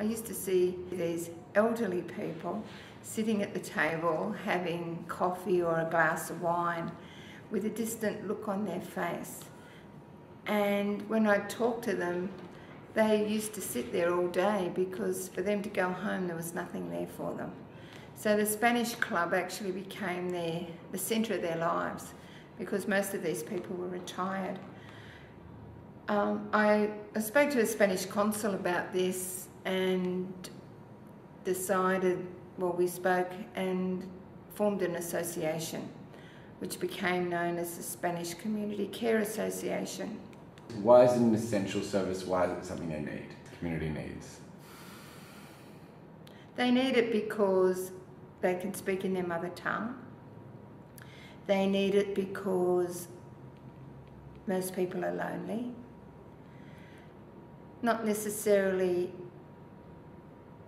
I used to see these elderly people sitting at the table having coffee or a glass of wine with a distant look on their face. And when I talked to them, they used to sit there all day because for them to go home there was nothing there for them. So the Spanish club actually became the centre of their lives because most of these people were retired. I spoke to a Spanish consul about this and decided, well, we spoke and formed an association which became known as the Spanish Community Care Association. Why is it an essential service? Why is it something they need, community needs? They need it because they can speak in their mother tongue. They need it because most people are lonely. Not necessarily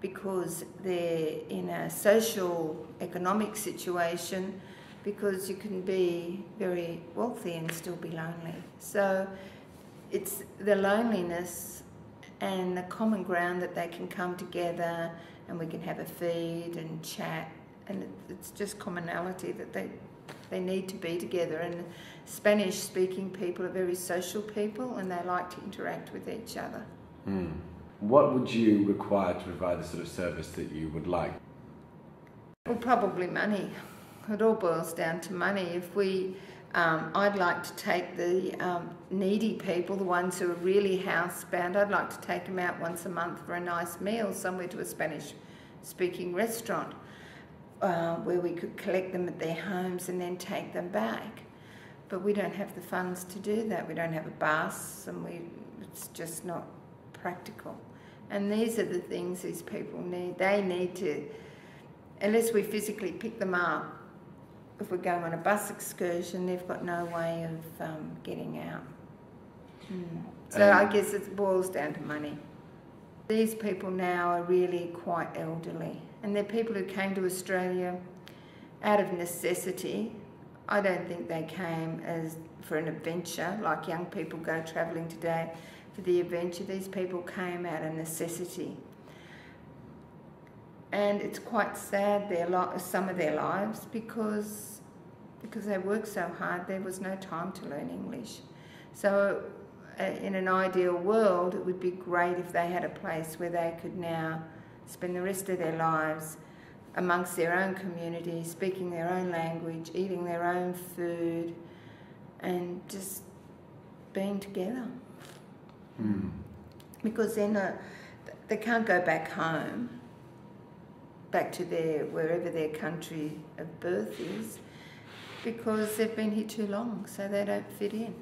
because they're in a social, economic situation, because you can be very wealthy and still be lonely. So it's the loneliness and the common ground that they can come together and we can have a feed and chat, and it's just commonality that they need to be together. And Spanish-speaking people are very social people and they like to interact with each other. What would you require to provide the sort of service that you would like? Well, probably money. It all boils down to money. If we, I'd like to take the needy people, the ones who are really housebound, I'd like to take them out once a month for a nice meal somewhere to a Spanish-speaking restaurant where we could collect them at their homes and then take them back. But we don't have the funds to do that. We don't have a bus, and it's just not practical. And these are the things these people need. They need to, unless we physically pick them up, if we're going on a bus excursion, they've got no way of getting out. So I guess it boils down to money. These people now are really quite elderly, and they're people who came to Australia out of necessity. I don't think they came for an adventure, like young people go travelling today for the adventure. These people came out of necessity. And it's quite sad, some of their lives, because they worked so hard, there was no time to learn English. So in an ideal world, it would be great if they had a place where they could now spend the rest of their lives amongst their own community, speaking their own language, eating their own food, and just being together. Because then they can't go back home, back to wherever their country of birth is, because they've been here too long, so they don't fit in.